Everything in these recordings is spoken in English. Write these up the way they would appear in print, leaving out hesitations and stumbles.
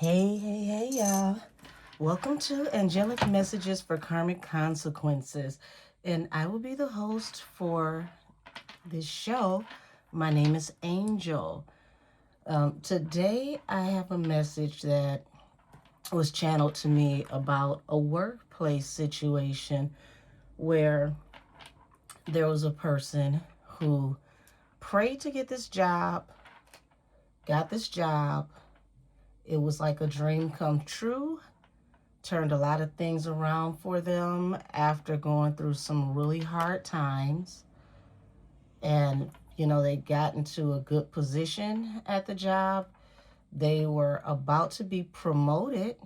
Hey, y'all. Welcome to Angelic Messages for Karmic Consequences. And I will be the host for this show. My name is Angel. Today, I have a message that was channeled to me about a workplace situation where there was a person who prayed to get this job, got this job. It was like a dream come true. Turned a lot of things around for them after going through some really hard times. And, they got into a good position at the job. They were about to be promoted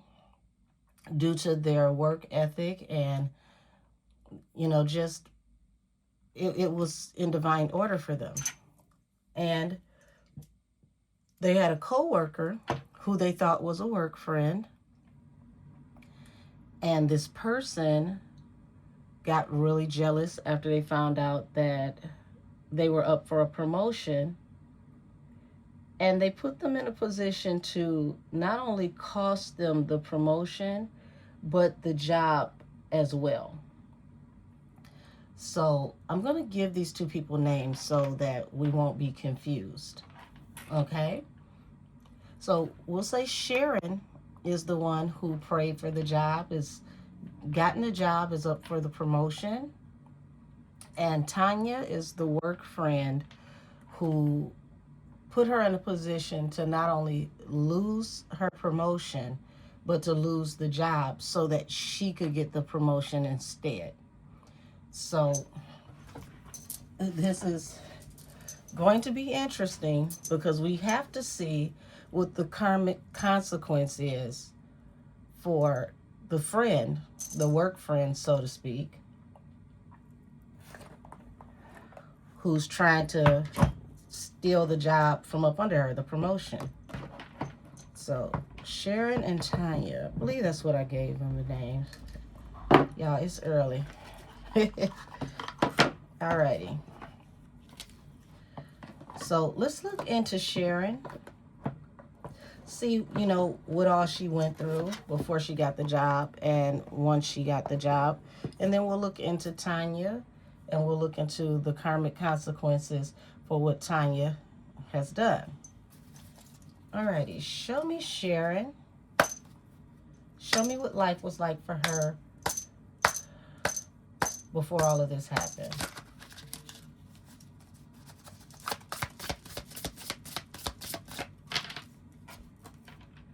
due to their work ethic and, just it was in divine order for them. And they had a coworker who they thought was a work friend. And this person got really jealous after they found out that they were up for a promotion. And they put them in a position to not only cost them the promotion, but the job as well. So I'm going to give these two people names so that we won't be confused. Okay? So we'll say Sharon is the one who prayed for the job, is gotten the job, is up for the promotion. And Tanya is the work friend who put her in a position to not only lose her promotion, but to lose the job so that she could get the promotion instead. So this is going to be interesting because we have to see what the karmic consequence is for the friend, the work friend, so to speak, who's trying to steal the job from up under her, the promotion. So Sharon and Tanya, I believe that's what I gave them the names. Y'all, it's early. Alrighty. So let's look into Sharon. See, what all she went through before she got the job and once she got the job. And then we'll look into Tanya and we'll look into the karmic consequences for what Tanya has done. Alrighty, show me Sharon. Show me what life was like for her before all of this happened.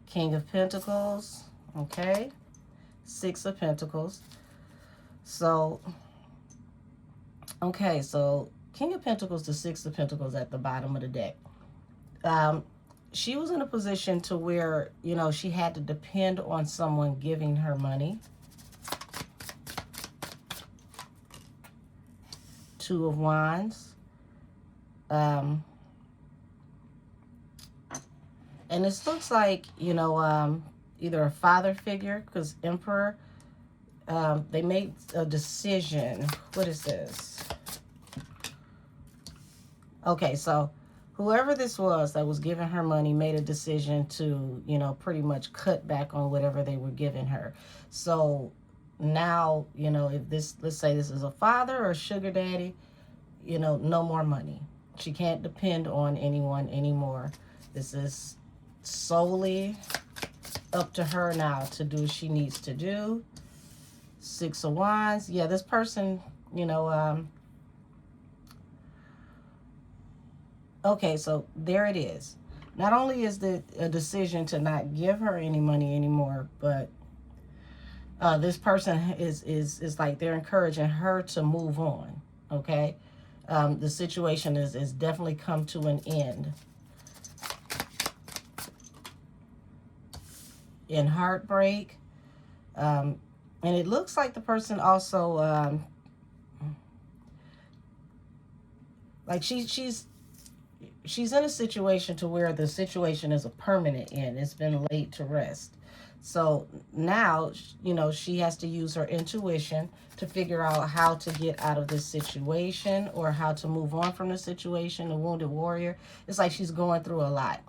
King of Pentacles, okay. Six of Pentacles. So, okay, so King of Pentacles to Six of Pentacles at the bottom of the deck. She was in a position to where, she had to depend on someone giving her money. Two of Wands. And this looks like, either a father figure, because Emperor, they made a decision. What is this? Okay, so whoever this was that was giving her money made a decision to, pretty much cut back on whatever they were giving her. So now, if this, let's say this is a father or a sugar daddy, no more money. She can't depend on anyone anymore. This is solely up to her now to do what she needs to do. Six of Wands. Yeah, this person, okay, so there it is. Not only is it a decision to not give her any money anymore, but this person is like they're encouraging her to move on, okay? The situation is definitely come to an end. In heartbreak. And it looks like the person also, like she's in a situation to where the situation is a permanent end. It's been laid to rest. So now, she has to use her intuition to figure out how to get out of this situation or how to move on from the situation. The wounded warrior. It's like she's going through a lot.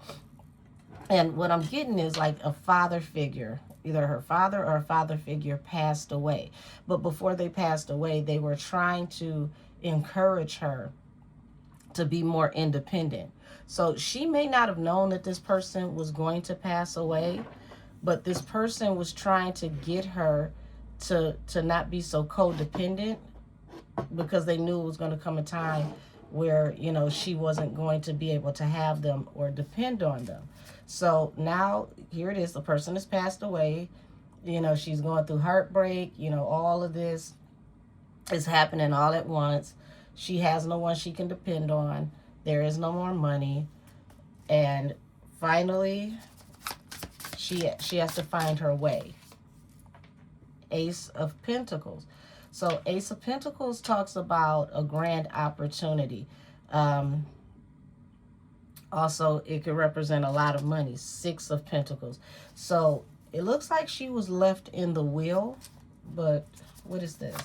And what I'm getting is like a father figure. Either her father or a father figure passed away. But before they passed away, they were trying to encourage her to be more independent. So she may not have known that this person was going to pass away, but this person was trying to get her to not be so codependent, because they knew it was going to come a time where, you know, she wasn't going to be able to have them or depend on them. So now here it is, the person has passed away. You know, she's going through heartbreak. You know, all of this is happening all at once. She has no one she can depend on. There is no more money. And finally, she has to find her way. Ace of Pentacles. So Ace of Pentacles talks about a grand opportunity. Um, Also, it could represent a lot of money. Six of Pentacles. So it looks like she was left in the will, but what is this?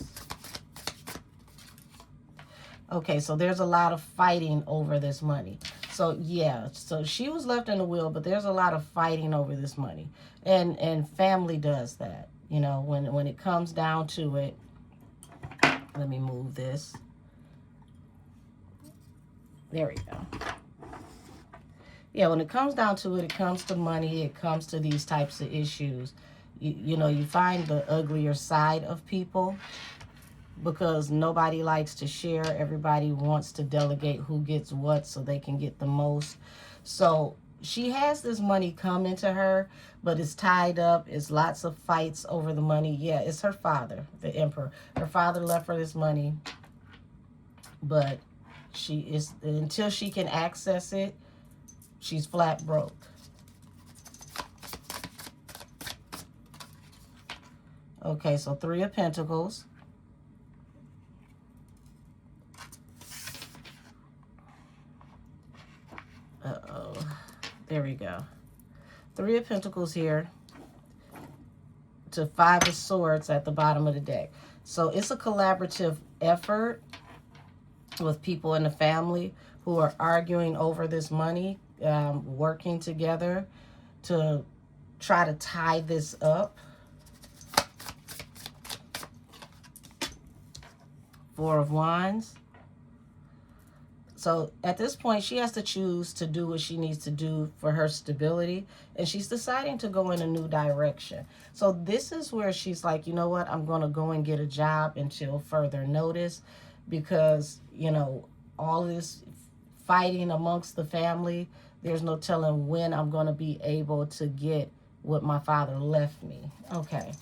Okay, so there's a lot of fighting over this money. So yeah, so she was left in the will, but there's a lot of fighting over this money. And family does that. You know, when it comes down to it, let me move this. There we go. Yeah, when it comes down to it, it comes to money, it comes to these types of issues. You know, you find the uglier side of people because nobody likes to share. Everybody wants to delegate who gets what so they can get the most. So she has this money coming to her, but it's tied up. It's lots of fights over the money. Yeah, it's her father, the Emperor. Her father left her this money, but she is, until she can access it, she's flat broke. Okay, so Three of Pentacles. Uh-oh. There we go. Three of Pentacles here to Five of Swords at the bottom of the deck. So it's a collaborative effort with people in the family who are arguing over this money, working together to try to tie this up. Four of Wands. So at this point, she has to choose to do what she needs to do for her stability. And she's deciding to go in a new direction. So this is where she's like, you know what? I'm going to go and get a job until further notice. Because, you know, all this fighting amongst the family, there's no telling when I'm going to be able to get what my father left me. Okay.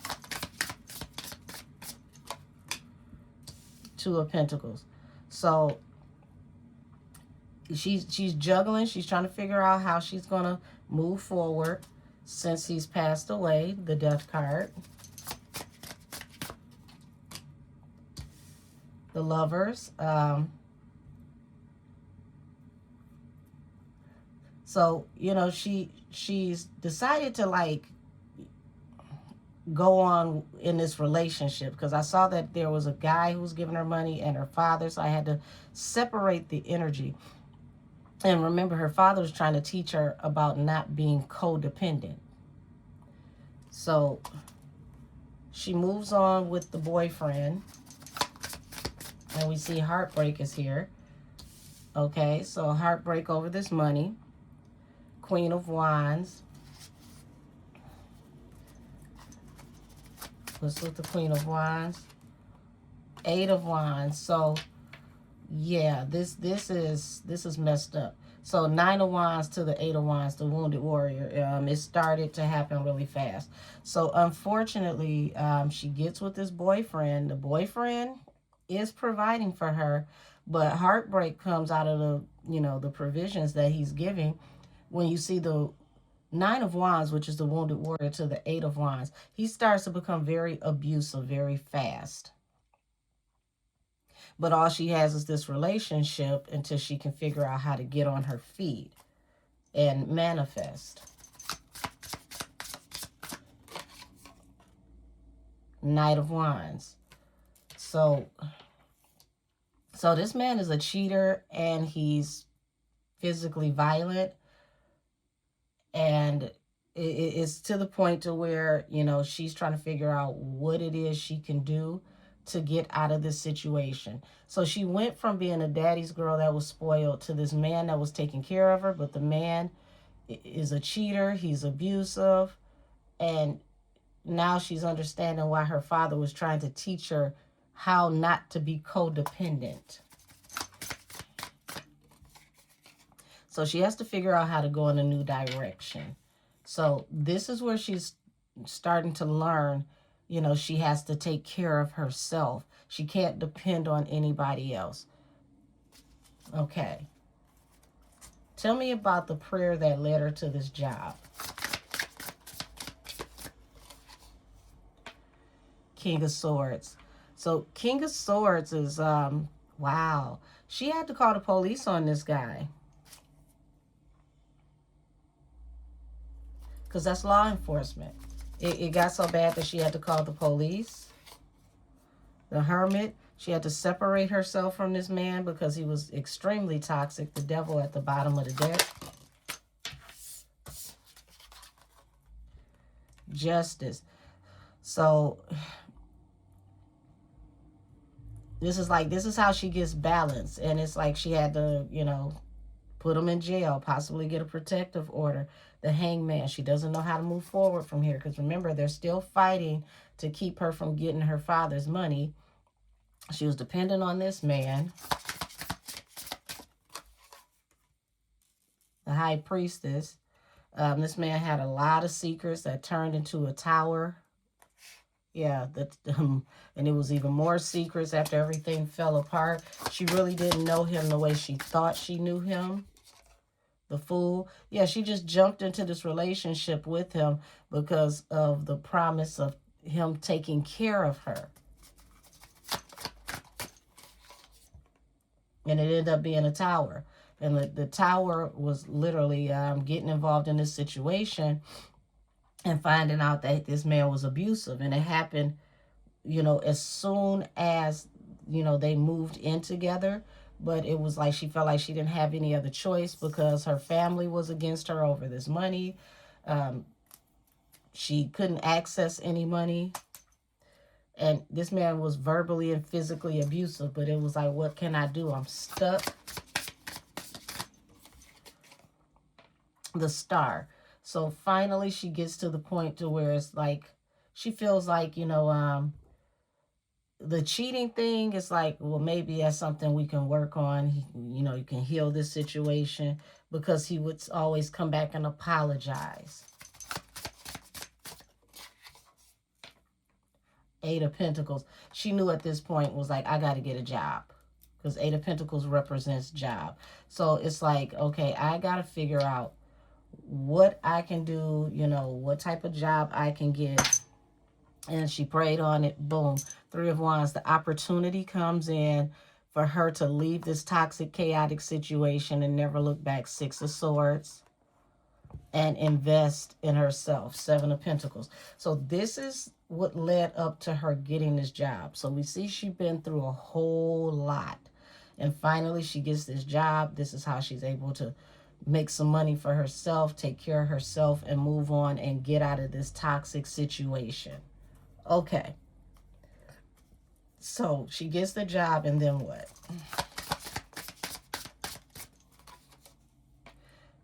Two of Pentacles. So she's juggling. She's trying to figure out how she's going to move forward since he's passed away. The Death card. The Lovers. So, you know, she's decided to, like, go on in this relationship, because I saw that there was a guy who was giving her money and her father, so I had to separate the energy. And remember, her father was trying to teach her about not being codependent. So she moves on with the boyfriend, and we see heartbreak is here. Okay, so heartbreak over this money. Queen of Wands. Let's look at the Queen of Wands. Eight of Wands. So yeah, this is messed up. So Nine of Wands to the Eight of Wands, the Wounded Warrior. It started to happen really fast. So unfortunately, she gets with this boyfriend. The boyfriend is providing for her, but heartbreak comes out of the, you know, the provisions that he's giving. When you see the Nine of Wands, which is the Wounded Warrior, to the Eight of Wands, he starts to become very abusive very fast. But all she has is this relationship until she can figure out how to get on her feet and manifest. Knight of Wands. So this man is a cheater, and he's physically violent. And it's to the point to where, you know, she's trying to figure out what it is she can do to get out of this situation. So she went from being a daddy's girl that was spoiled to this man that was taking care of her, but the man is a cheater, he's abusive, and now she's understanding why her father was trying to teach her how not to be codependent. So she has to figure out how to go in a new direction. So this is where she's starting to learn, you know, she has to take care of herself. She can't depend on anybody else. Okay. Tell me about the prayer that led her to this job. King of Swords. So King of Swords is, wow. She had to call the police on this guy. Because that's law enforcement. It got so bad that she had to call the police. The Hermit, she had to separate herself from this man because he was extremely toxic, the devil at the bottom of the deck. Justice. So this is how she gets balance. And it's like she had to, you know, put him in jail, possibly get a protective order. The Hangman, she doesn't know how to move forward from here because remember, they're still fighting to keep her from getting her father's money. She was dependent on this man. The High Priestess. This man had a lot of secrets that turned into a tower. Yeah, and it was even more secrets after everything fell apart. She really didn't know him the way she thought she knew him. The Fool. Yeah, she just jumped into this relationship with him because of the promise of him taking care of her. And it ended up being a tower. And the tower was literally getting involved in this situation and finding out that this man was abusive. And it happened, you know, as soon as, you know, they moved in together. But it was like she felt like she didn't have any other choice because her family was against her over this money. She couldn't access any money. And this man was verbally and physically abusive. But it was like, what can I do? I'm stuck. The Star. So finally she gets to the point to where it's like, she feels like, you know, the cheating thing is like, well, maybe that's something we can work on. You know, you can heal this situation because he would always come back and apologize. Eight of Pentacles. She knew at this point was like, I got to get a job because Eight of Pentacles represents job. So it's like, okay, I got to figure out what I can do, you know, what type of job I can get. And she prayed on it. Boom. Three of Wands. The opportunity comes in for her to leave this toxic, chaotic situation and never look back. Six of Swords. And invest in herself. Seven of Pentacles. So this is what led up to her getting this job. So we see she's been through a whole lot. And finally she gets this job. This is how she's able to make some money for herself, take care of herself, and move on and get out of this toxic situation. Okay. So she gets the job, and then what?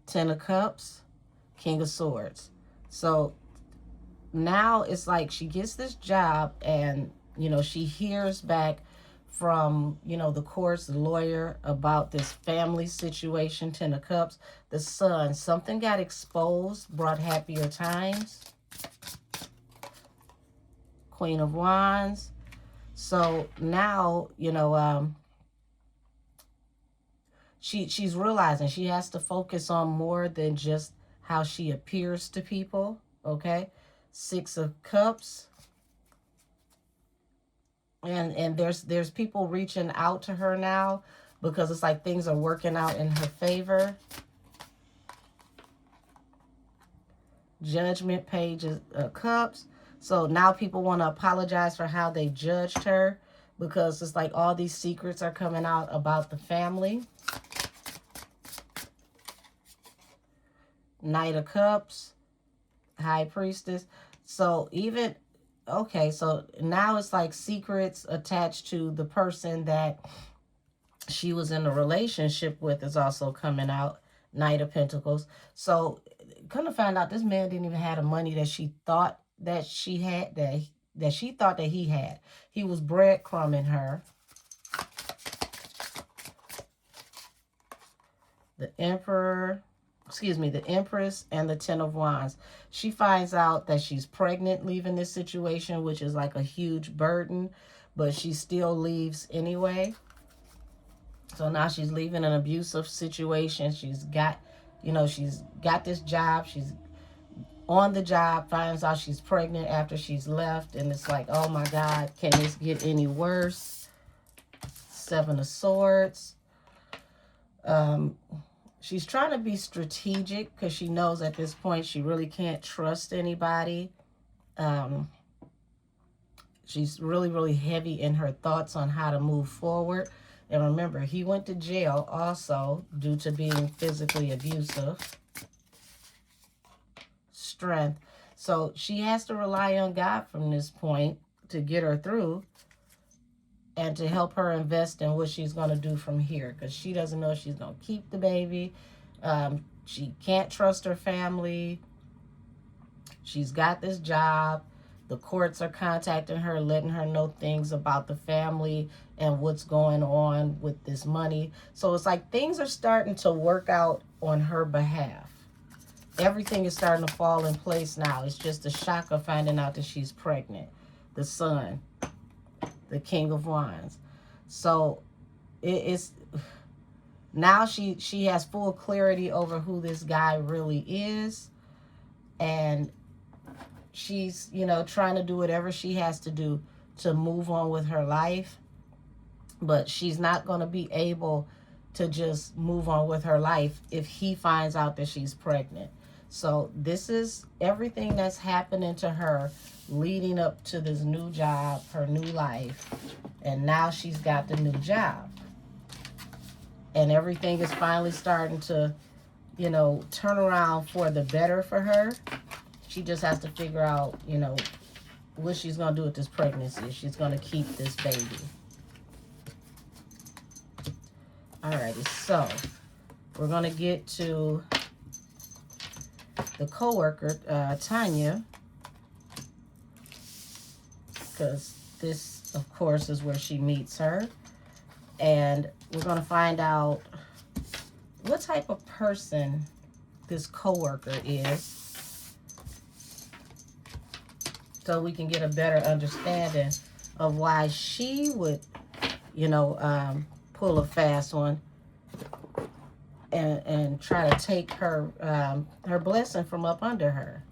Ten of Cups, King of Swords. So now it's like she gets this job, and, you know, she hears back from, you know, the courts, the lawyer, about this family situation. Ten of Cups. The Sun. Something got exposed, brought happier times. Queen of Wands. So now, you know, she's realizing she has to focus on more than just how she appears to people. Okay. Six of Cups. And there's people reaching out to her now because it's like things are working out in her favor. Judgment, Page of Cups. So now people want to apologize for how they judged her because it's like all these secrets are coming out about the family. Knight of Cups, High Priestess. So even, okay, so now it's like secrets attached to the person that she was in a relationship with is also coming out. Knight of Pentacles. So come to find out, this man didn't even have the money that she thought that she had, that she thought that he had. He was breadcrumbing her. The Emperor, excuse me, the Empress and the Ten of Wands. She finds out that she's pregnant leaving this situation, which is like a huge burden, but she still leaves anyway. So now she's leaving an abusive situation. She's got, she's got this job. She's on the job, finds out she's pregnant after she's left. And it's like, oh my God, can this get any worse? Seven of Swords. She's trying to be strategic because she knows at this point she really can't trust anybody. She's really, really heavy in her thoughts on how to move forward. And remember, he went to jail also due to being physically abusive. Strength. So she has to rely on God from this point to get her through and to help her invest in what she's going to do from here, because she doesn't know if she's going to keep the baby. She can't trust her family. She's got this job. The courts are contacting her, letting her know things about the family and what's going on with this money. So it's like things are starting to work out on her behalf. Everything is starting to fall in place now. It's just a shock of finding out that she's pregnant. The Sun, the King of Wands. So it's now she has full clarity over who this guy really is. And she's, trying to do whatever she has to do to move on with her life. But she's not going to be able to just move on with her life if he finds out that she's pregnant. So this is everything that's happening to her leading up to this new job, her new life. And now she's got the new job. And everything is finally starting to, turn around for the better for her. She just has to figure out, what she's going to do with this pregnancy. She's going to keep this baby. Alrighty, so we're going to get to the coworker, Tanya, because this, of course, is where she meets her. And we're going to find out what type of person this coworker is, so we can get a better understanding of why she would, pull a fast one and try to take her her blessing from up under her.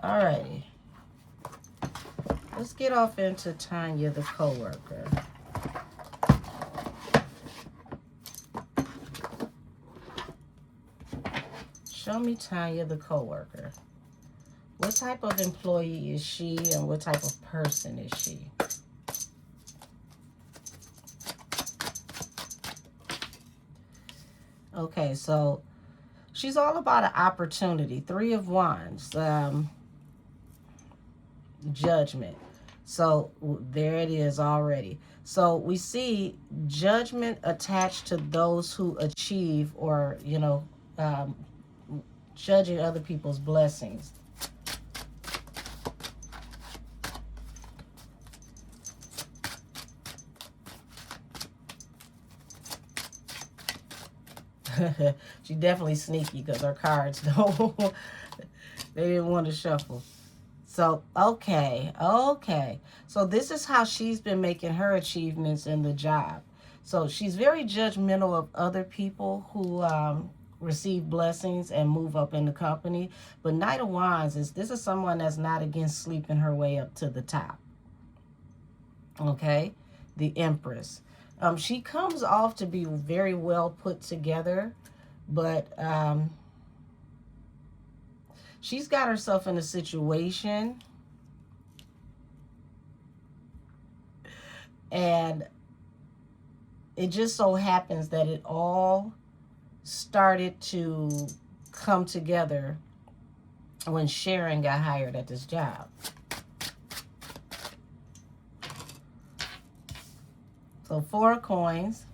Alrighty. Let's get off into Tanya, the coworker. Show me Tanya, the coworker. What type of employee is she and what type of person is she? Okay, so she's all about an opportunity. Three of Wands. Judgment. So there it is already. So we see judgment attached to those who achieve or, judging other people's blessings. She's definitely sneaky because her cards don't, they didn't want to shuffle. So, okay. So this is how she's been making her achievements in the job. So she's very judgmental of other people who receive blessings and move up in the company. But Knight of Wands this is someone that's not against sleeping her way up to the top. Okay, the Empress. She comes off to be very well put together, but She's got herself in a situation, and it just so happens that it all started to come together when Sharon got hired at this job. So 4 of coins,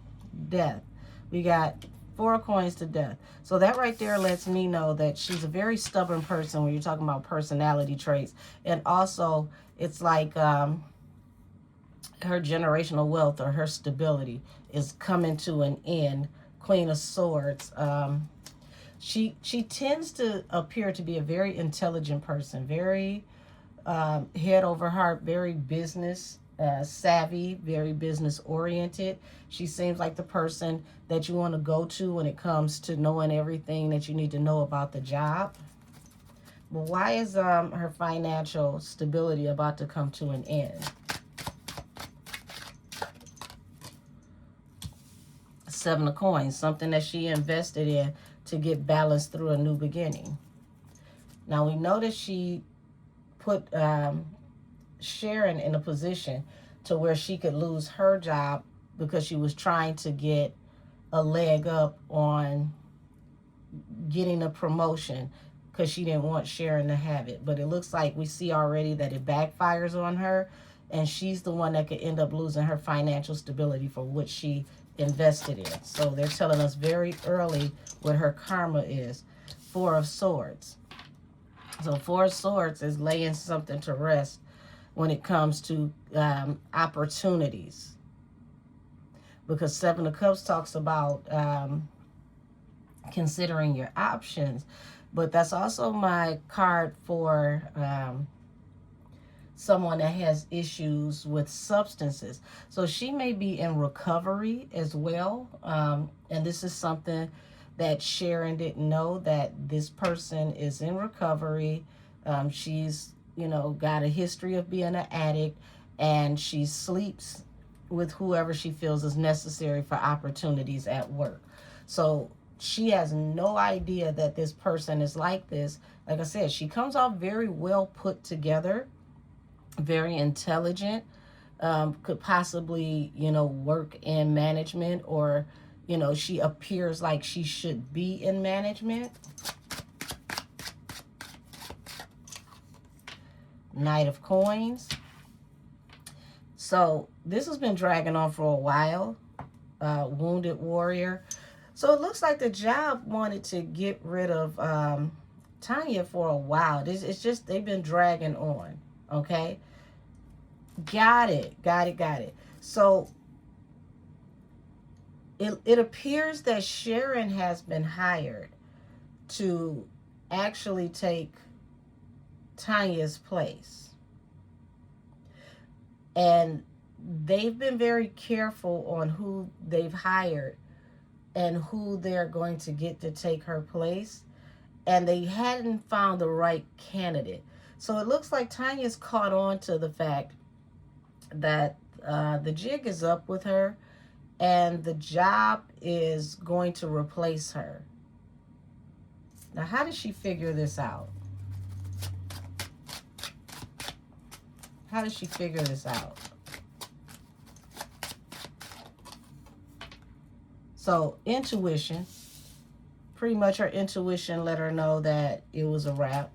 death. We got 4 of coins to death. So that right there lets me know that she's a very stubborn person when you're talking about personality traits. And also, it's like her generational wealth or her stability is coming to an end. Queen of Swords. She tends to appear to be a very intelligent person, very head over heart, very business savvy, very business oriented. She seems like the person that you want to go to when it comes to knowing everything that you need to know about the job. But why is her financial stability about to come to an end? 7 of coins, something that she invested in to get balanced through a new beginning. Now we know that she put Sharon in a position to where she could lose her job because she was trying to get a leg up on getting a promotion because she didn't want Sharon to have it. But it looks like we see already that it backfires on her, and she's the one that could end up losing her financial stability for what she invested in. So they're telling us very early what her karma is. 4 of Swords. So 4 of Swords is laying something to rest when it comes to opportunities. Because 7 of Cups talks about considering your options. But that's also my card for someone that has issues with substances. So she may be in recovery as well. And this is something that Sharon didn't know, that this person is in recovery. She's, got a history of being an addict, and she sleeps with whoever she feels is necessary for opportunities at work. So she has no idea that this person is like this. Like I said, she comes off very well put together, very intelligent, could possibly, work in management, or, she appears like she should be in management. Knight of Coins. So this has been dragging on for a while. Wounded Warrior. So it looks like the job wanted to get rid of Tanya for a while. It's just they've been dragging on. Okay. Got it. So it appears that Sharon has been hired to actually take Tanya's place. And they've been very careful on who they've hired and who they're going to get to take her place. And they hadn't found the right candidate. So it looks like Tanya's caught on to the fact that the jig is up with her, and the job is going to replace her. Now, how does she figure this out? How does she figure this out? So, intuition. Pretty much her intuition let her know that it was a wrap.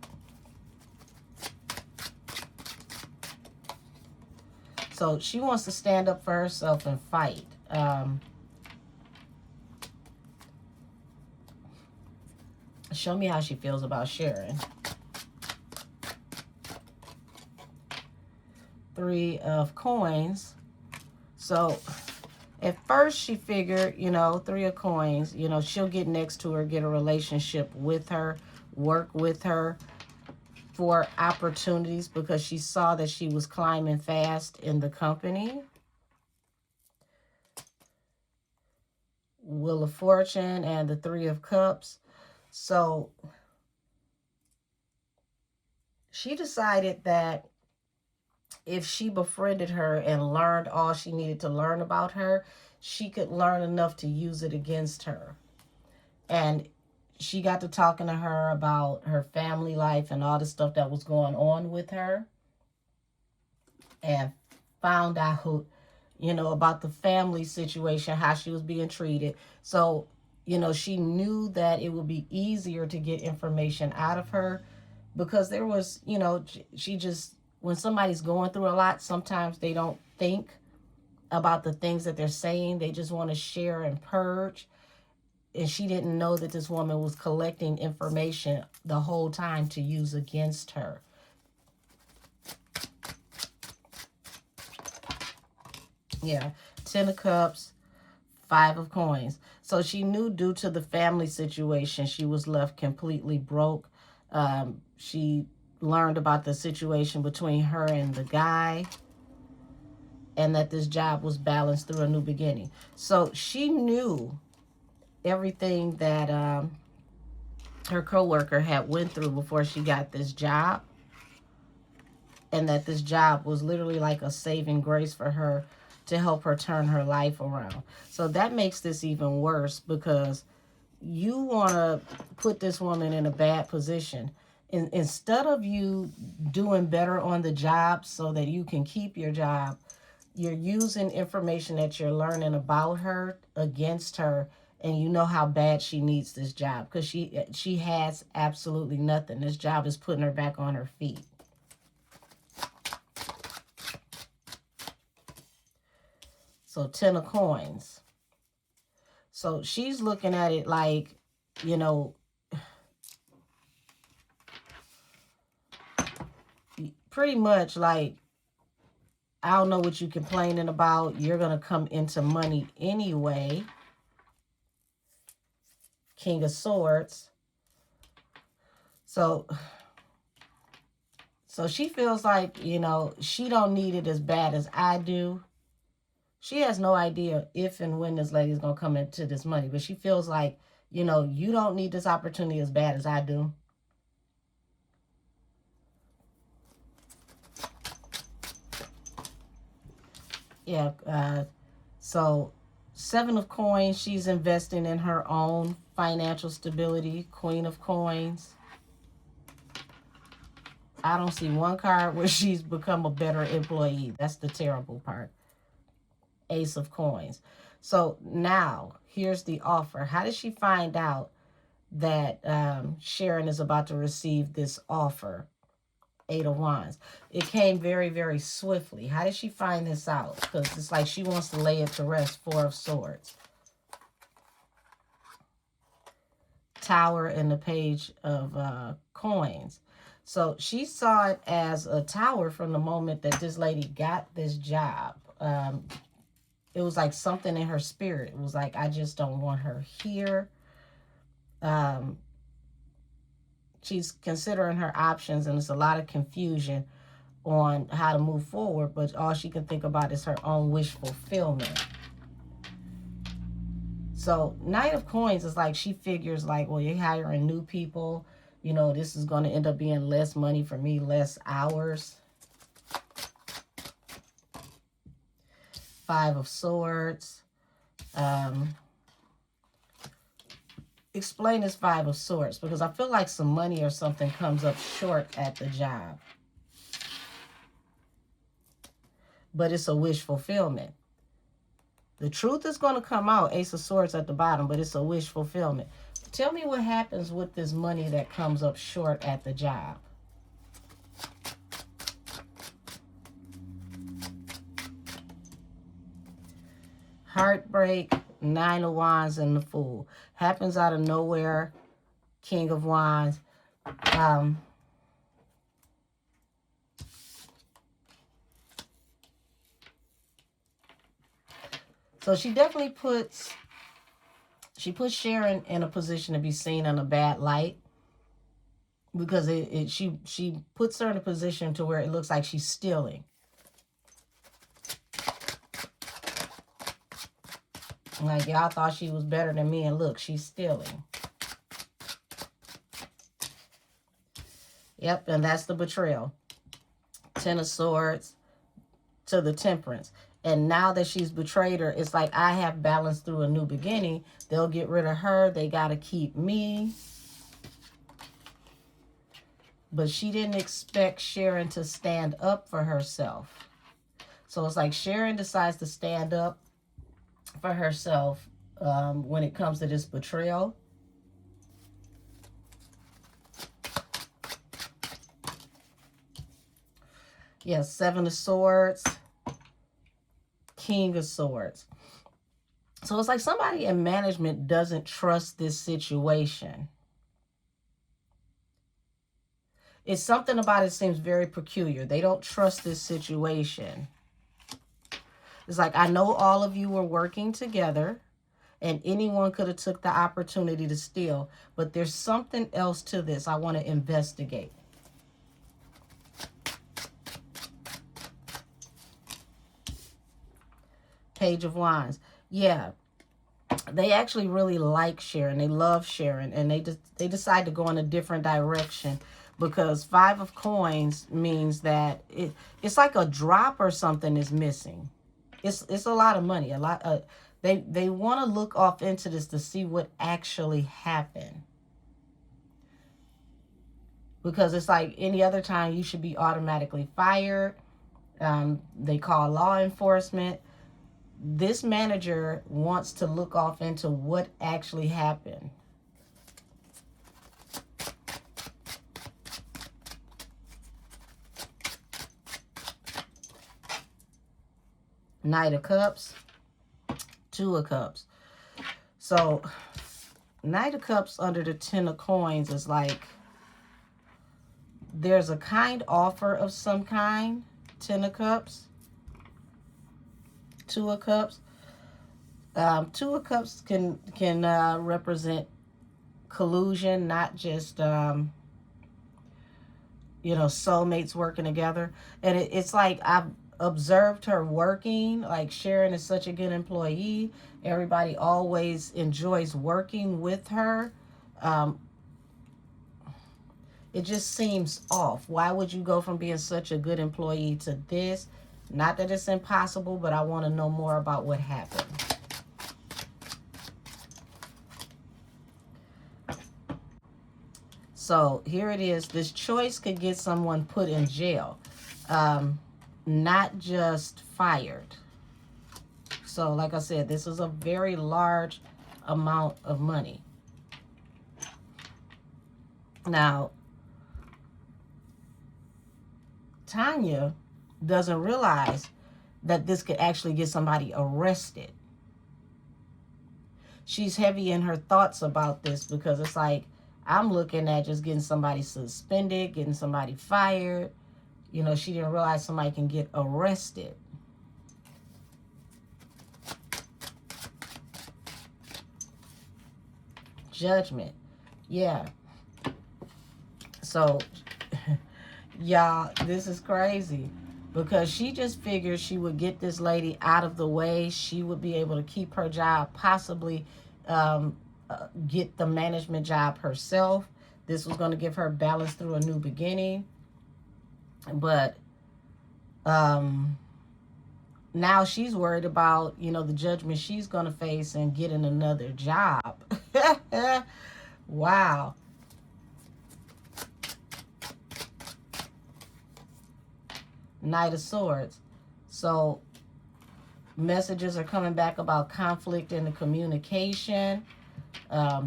So, she wants to stand up for herself and fight. Show me how she feels about Sharon. 3 of Coins. So at first she figured, 3 of Coins, she'll get next to her, get a relationship with her, work with her for opportunities, because she saw that she was climbing fast in the company. Wheel of Fortune and the 3 of Cups. So she decided that if she befriended her and learned all she needed to learn about her, she could learn enough to use it against her. And she got to talking to her about her family life and all the stuff that was going on with her, and found out, about the family situation, how she was being treated. So, she knew that it would be easier to get information out of her, because there was, she just, when somebody's going through a lot, sometimes they don't think about the things that they're saying. They just want to share and purge. And she didn't know that this woman was collecting information the whole time to use against her. Yeah, 10 of Cups, 5 of Coins. So she knew, due to the family situation, she was left completely broke. She learned about the situation between her and the guy, and that this job was balanced through a new beginning. So she knew everything that her coworker had went through before she got this job, and that this job was literally like a saving grace for her to help her turn her life around. So that makes this even worse, because you want to put this woman in a bad position. Instead of you doing better on the job so that you can keep your job, you're using information that you're learning about her against her, and you know how bad she needs this job, because she has absolutely nothing. This job is putting her back on her feet. So 10 of Coins. So she's looking at it like, pretty much like, I don't know what you're complaining about. You're going to come into money anyway. King of Swords. So she feels like, she don't need it as bad as I do. She has no idea if and when this lady's going to come into this money. But she feels like, you don't need this opportunity as bad as I do. Yeah. So 7 of Coins, she's investing in her own financial stability. Queen of Coins. I don't see one card where she's become a better employee. That's the terrible part. Ace of Coins. So now, here's the offer. How did she find out that Sharon is about to receive this offer? 8 of Wands. It came very, very swiftly. How did she find this out? Because it's like she wants to lay it to rest. 4 of Swords. Tower and the Page of Coins. So she saw it as a tower from the moment that this lady got this job. It was like something in her spirit. It was like, I just don't want her here. She's considering her options, and there's a lot of confusion on how to move forward, but all she can think about is her own wish fulfillment. So Knight of Coins is like, she figures like, well, you're hiring new people. This is going to end up being less money for me, less hours. 5 of Swords. Explain this 5 of Swords, because I feel like some money or something comes up short at the job. But it's a wish fulfillment. The truth is going to come out, Ace of Swords at the bottom, but it's a wish fulfillment. Tell me what happens with this money that comes up short at the job. Heartbreak, 9 of Wands, and the Fool. Happens out of nowhere. King of Wands. So she definitely puts Sharon in a position to be seen in a bad light, because she puts her in a position to where it looks like she's stealing. Like, y'all thought she was better than me, and look, she's stealing. Yep, and that's the betrayal. 10 of Swords to the Temperance. And now that she's betrayed her, it's like, I have balance through a new beginning. They'll get rid of her. They got to keep me. But she didn't expect Sharon to stand up for herself. So it's like Sharon decides to stand up for herself when it comes to this betrayal. Yes, Seven of Swords, King of Swords. So it's like somebody in management doesn't trust this situation. It's something about it seems very peculiar. They don't trust this situation. It's like, I know all of you were working together and anyone could have took the opportunity to steal, but there's something else to this I want to investigate. Page of Wands. Yeah, they actually really like Sharon. They love Sharon, and they decide to go in a different direction, because Five of Coins means that it's like a drop or something is missing. It's a lot of money. A lot. They want to look off into this to see what actually happened, because it's like any other time you should be automatically fired. They call law enforcement. This manager wants to look off into what actually happened. Knight of Cups, Two of Cups. So Knight of Cups under the Ten of Coins is like, there's a kind offer of some kind. Ten of Cups, Two of Cups. Two of Cups can represent collusion, not just soulmates working together. And it's like, I've observed her working. Like, Sharon is such a good employee. Everybody always enjoys working with her. It just seems off. Why would you go from being such a good employee to this? Not that it's impossible, but I want to know more about what happened. So here it is. This choice could get someone put in jail, not just fired. So like I said, this is a very large amount of money. Now, Tanya doesn't realize that this could actually get somebody arrested. She's heavy in her thoughts about this, because it's like, I'm looking at just getting somebody suspended, getting somebody fired. She didn't realize somebody can get arrested. Judgment. Yeah. So, y'all, this is crazy, because she just figured she would get this lady out of the way. She would be able to keep her job, possibly get the management job herself. This was going to give her balance through a new beginning. But now she's worried about, the judgment she's going to face and getting another job. Wow. Knight of Swords. So messages are coming back about conflict in the communication.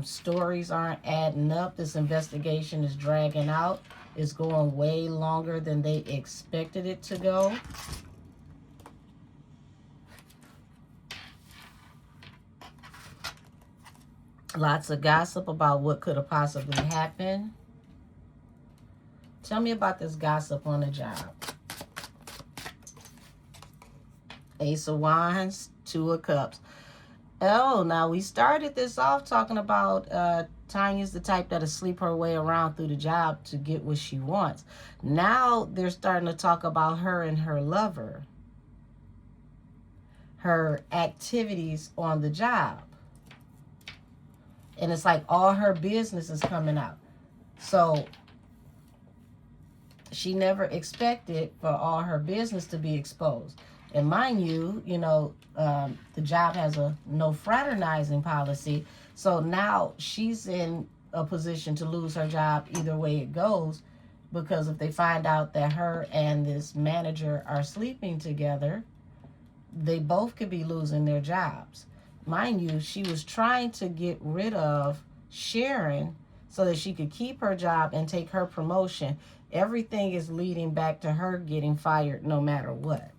Stories aren't adding up. This investigation is dragging out. It's going way longer than they expected it to go. Lots of gossip about what could have possibly happened. Tell me about this gossip on the job. Ace of Wands, Two of Cups. Oh, now we started this off talking about Tanya's the type that'll sleep her way around through the job to get what she wants. Now they're starting to talk about her and her lover, her activities on the job. And it's like all her business is coming out. So she never expected for all her business to be exposed. And mind you, the job has a no fraternizing policy. So now she's in a position to lose her job either way it goes, because if they find out that her and this manager are sleeping together, they both could be losing their jobs. Mind you, she was trying to get rid of Sharon so that she could keep her job and take her promotion. Everything is leading back to her getting fired no matter what.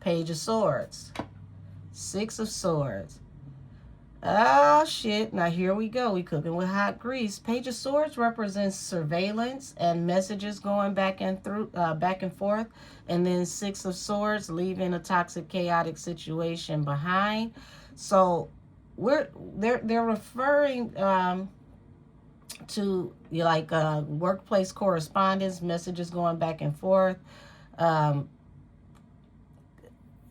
Page of Swords. Six of Swords. Oh, shit. Now, here we go. We cooking with hot grease. Page of Swords represents surveillance and messages going back and forth. And then Six of Swords, leaving a toxic, chaotic situation behind. So, they're referring to workplace correspondence, messages going back and forth.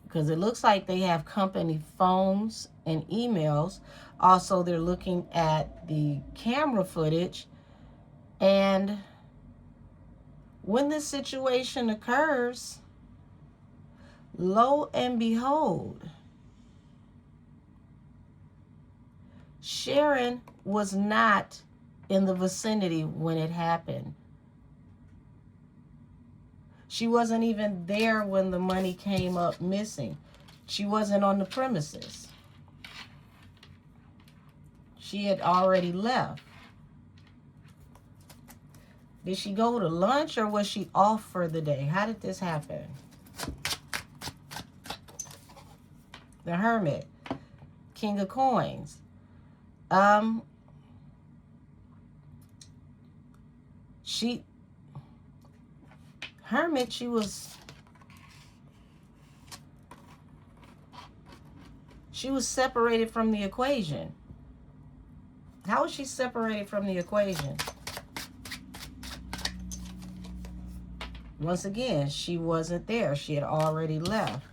Because it looks like they have company phones and emails. Also, they're looking at the camera footage. And when this situation occurs, lo and behold, Sharon was not in the vicinity when it happened. She wasn't even there when the money came up missing. She wasn't on the premises. She had already left. Did she go to lunch or was she off for the day? How did this happen? The Hermit. King of Coins. Hermit, she was separated from the equation. How was she separated from the equation? Once again, she wasn't there. She had already left.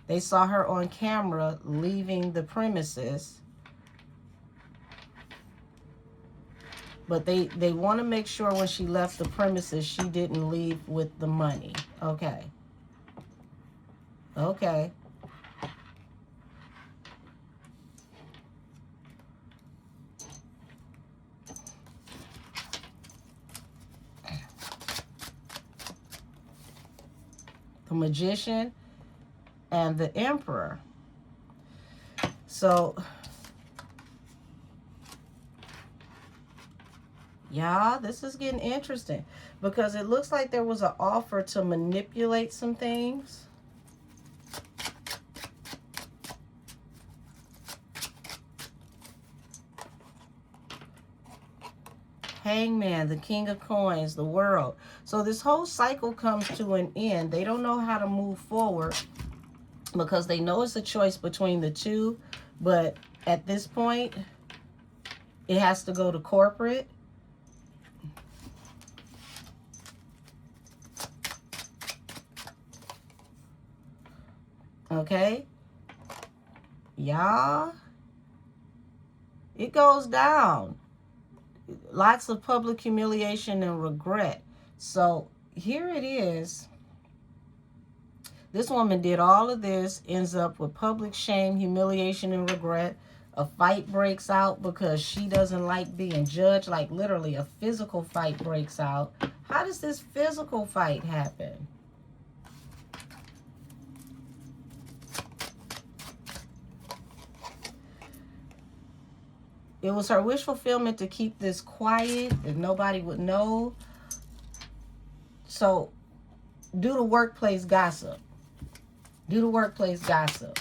They saw her on camera leaving the premises. But they want to make sure when she left the premises, she didn't leave with the money. Okay. Okay. The Magician and the Emperor. So, y'all, this is getting interesting because it looks like there was an offer to manipulate some things. Hangman, the King of Coins, the World. So this whole cycle comes to an end. They don't know how to move forward because they know it's a choice between the two. But at this point, it has to go to corporate. Okay? Y'all, it goes down. Lots of public humiliation and regret. So here it is. This woman did all of this, ends up with public shame, humiliation, and regret. A fight breaks out because she doesn't like being judged. Like literally a physical fight breaks out. How does this physical fight happen? It was her wish fulfillment to keep this quiet and nobody would know. So, do the workplace gossip. Do the workplace gossip.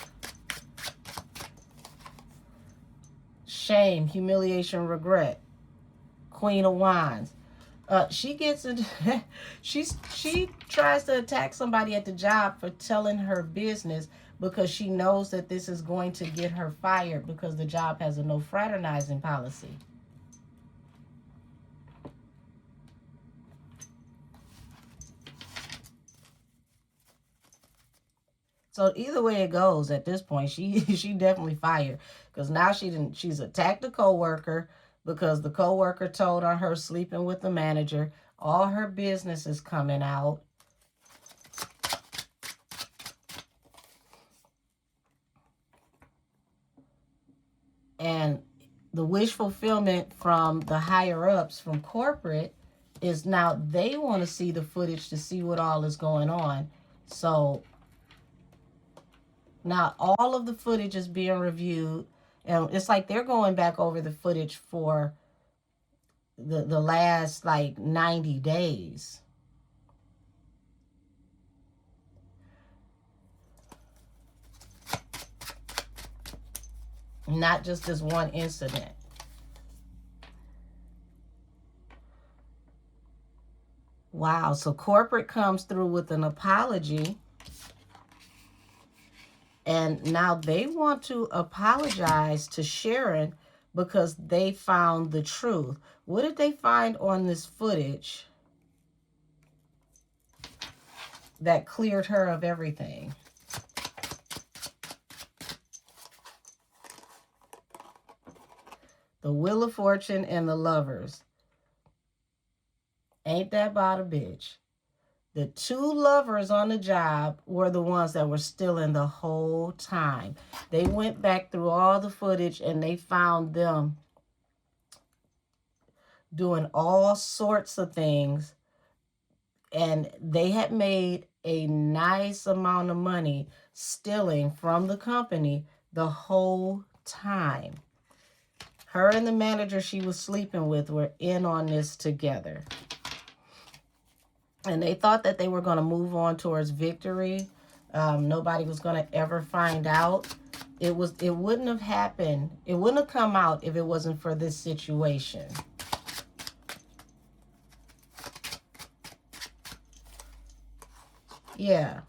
Shame, humiliation, regret. Queen of Wands. She gets it. She tries to attack somebody at the job for telling her business because she knows that this is going to get her fired because the job has a no fraternizing policy. So either way it goes, at this point, she definitely fired, because now she's attacked a coworker because the coworker told on her sleeping with the manager. All her business is coming out. And the wish fulfillment from the higher ups, from corporate, is now they want to see the footage to see what all is going on. So now all of the footage is being reviewed, and it's like they're going back over the footage for the last like 90 days. Not just this one incident. Wow, so corporate comes through with an apology, and now they want to apologize to Sharon because they found the truth. What did they find on this footage that cleared her of everything? The Wheel of Fortune and the Lovers. Ain't that about a bitch? The two lovers on the job were the ones that were stealing the whole time. They went back through all the footage and they found them doing all sorts of things. And they had made a nice amount of money stealing from the company the whole time. Her and the manager she was sleeping with were in on this together. And they thought that they were going to move on towards victory. Nobody was going to ever find out. It wouldn't have happened. It wouldn't have come out if it wasn't for this situation. Yeah.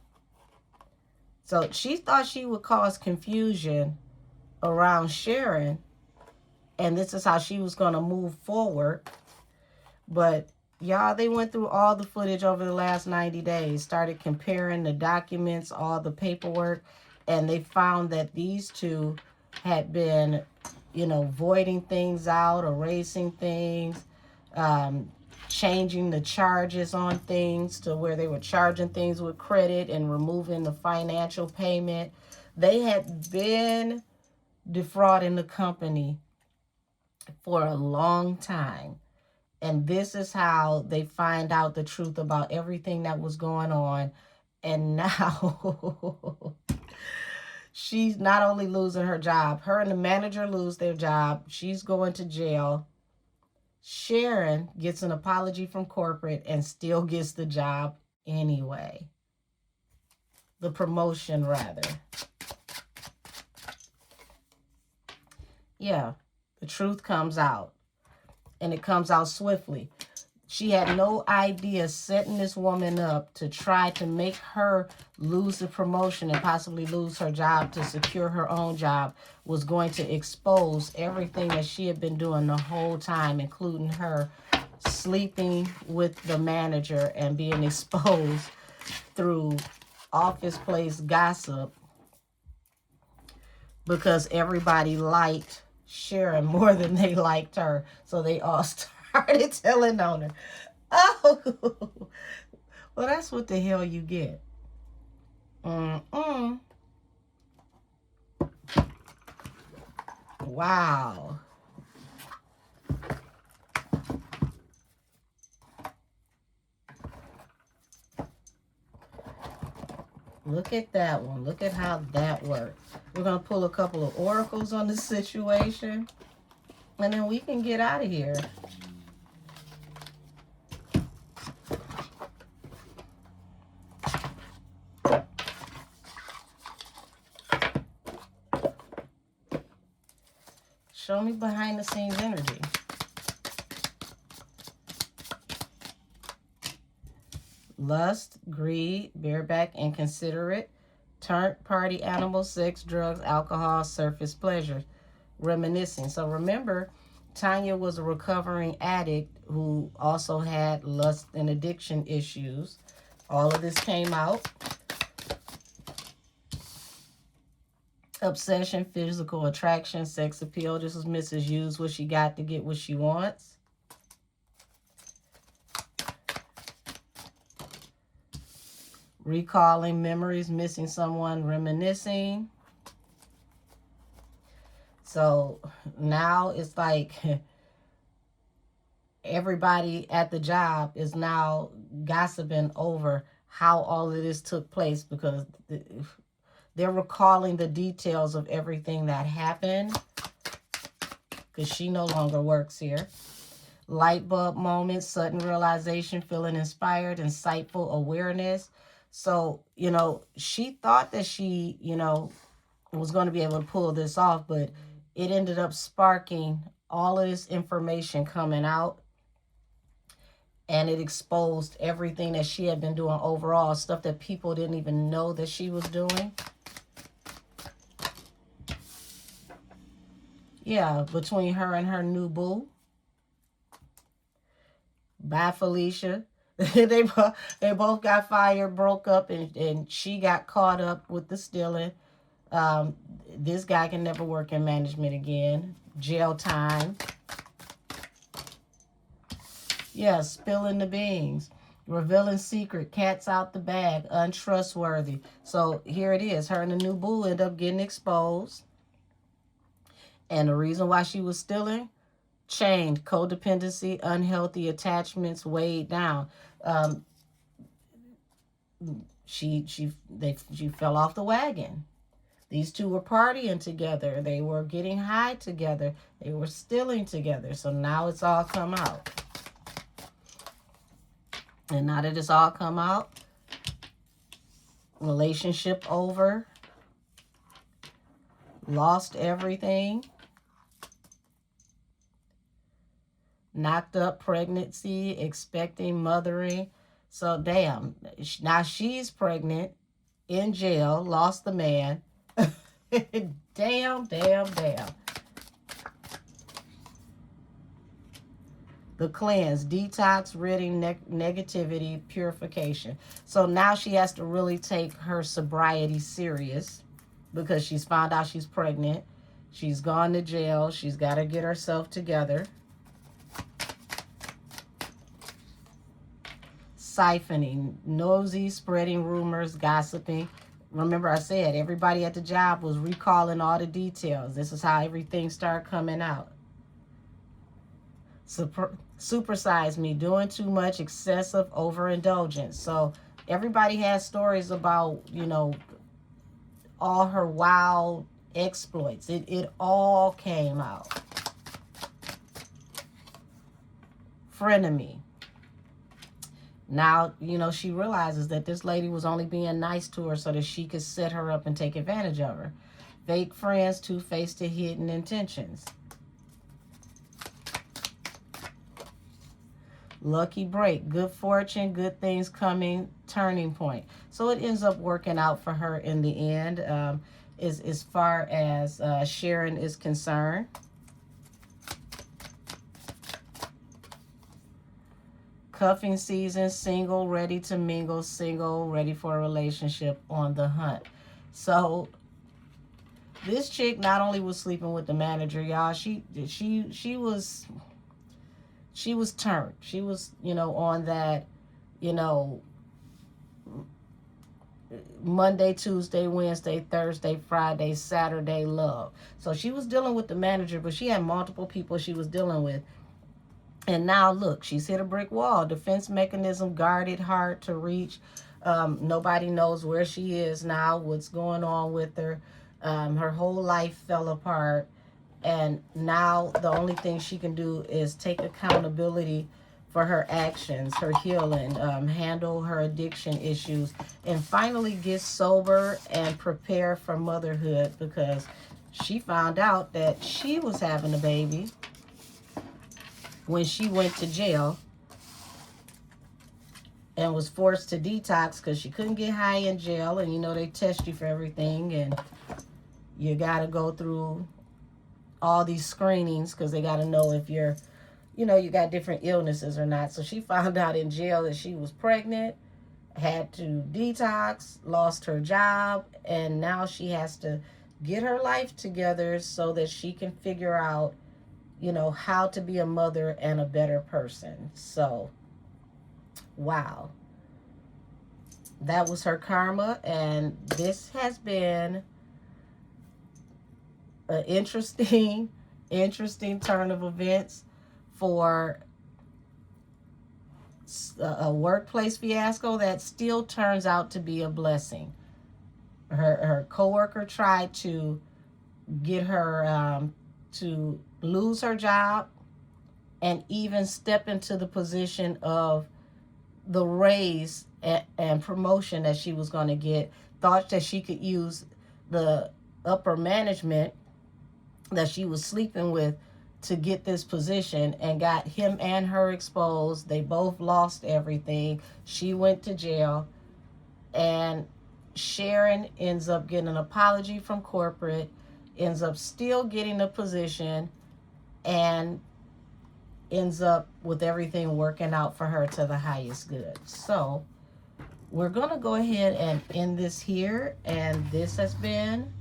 So she thought she would cause confusion around Sharon, and this is how she was going to move forward. But y'all, they went through all the footage over the last 90 days, started comparing the documents, all the paperwork, and they found that these two had been, voiding things out, erasing things, changing the charges on things to where they were charging things with credit and removing the financial payment. They had been defrauding the company for a long time. And this is how they find out the truth about everything that was going on. And now she's not only losing her job, her and the manager lose their job. She's going to jail. Sharon gets an apology from corporate and still gets the job anyway. The promotion, rather. Yeah, the truth comes out. And it comes out swiftly. She had no idea setting this woman up to try to make her lose the promotion and possibly lose her job to secure her own job was going to expose everything that she had been doing the whole time, including her sleeping with the manager and being exposed through office place gossip because everybody liked Sharon more than they liked her. So they all started telling on her. Oh, well, that's what the hell you get. Wow. Look at that one. Look at how that worked. We're going to pull a couple of oracles on this situation, and then we can get out of here. Show me behind the scenes energy. Lust, greed, bareback, inconsiderate, turnt, party, animal, sex, drugs, alcohol, surface pleasures, reminiscing. So remember, Tanya was a recovering addict who also had lust and addiction issues. All of this came out. Obsession, physical attraction, sex appeal. This is Mrs. Use what she got to get what she wants. Recalling memories, missing someone, reminiscing. So now it's like everybody at the job is now gossiping over how all of this took place because they're recalling the details of everything that happened because she no longer works here. Light bulb moments, sudden realization, feeling inspired, insightful awareness. So, she thought that she, was going to be able to pull this off, but it ended up sparking all of this information coming out, and it exposed everything that she had been doing overall, stuff that people didn't even know that she was doing. Yeah, between her and her new boo. Bye, Felicia. they both got fired, broke up, and she got caught up with the stealing. This guy can never work in management again. Jail time. Yeah, spilling the beans. Revealing secret. Cats out the bag. Untrustworthy. So here it is. Her and the new boo end up getting exposed. And the reason why she was stealing, chained, codependency, unhealthy attachments weighed down. She fell off the wagon. These two were partying together. They were getting high together. They were stealing together. So now it's all come out. And now that it's all come out, relationship over, lost everything, knocked up pregnancy, expecting, mothering. So damn, now she's pregnant, in jail, lost the man. Damn. The cleanse, detox, ridding, negativity, purification. So now she has to really take her sobriety serious because she's found out she's pregnant. She's gone to jail. She's got to get herself together. Siphoning, nosy, spreading rumors, gossiping. Remember I said everybody at the job was recalling all the details. This is how everything started coming out. Supersize me, doing too much, excessive overindulgence. So everybody has stories about, all her wild exploits. It all came out. Frenemy. Now, she realizes that this lady was only being nice to her so that she could set her up and take advantage of her. Fake friends, two-faced to hidden intentions. Lucky break, good fortune, good things coming, turning point. So it ends up working out for her in the end, as far as Sharon is concerned. Cuffing season, single, ready to mingle, single, ready for a relationship, on the hunt. So this chick not only was sleeping with the manager, y'all, she was turned. She was, on that, Monday, Tuesday, Wednesday, Thursday, Friday, Saturday love. So she was dealing with the manager, but she had multiple people she was dealing with. And now look, she's hit a brick wall. Defense mechanism, guarded, hard to reach. Nobody knows where she is now, what's going on with her. Her whole life fell apart. And now the only thing she can do is take accountability for her actions, her healing, handle her addiction issues, and finally get sober and prepare for motherhood, because she found out that she was having a baby when she went to jail and was forced to detox because she couldn't get high in jail. And they test you for everything, and you got to go through all these screenings because they got to know if you're, you got different illnesses or not. So she found out in jail that she was pregnant, had to detox, lost her job, and now she has to get her life together so that she can figure out, how to be a mother and a better person. So, wow. That was her karma, and this has been an interesting, interesting turn of events for a workplace fiasco that still turns out to be a blessing. Her coworker tried to get her to lose her job and even step into the position of the raise and promotion that she was going to get. Thought that she could use the upper management that she was sleeping with to get this position, and got him and her exposed. They both lost everything. She went to jail, and Sharon ends up getting an apology from corporate, ends up still getting a position, and ends up with everything working out for her to the highest good. So we're going to go ahead and end this here, and this has been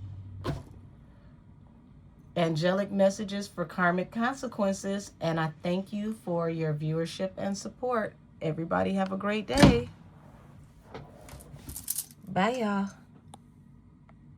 Angelic Messages for Karmic Consequences, and I thank you for your viewership and support. Everybody have a great day. Bye, y'all.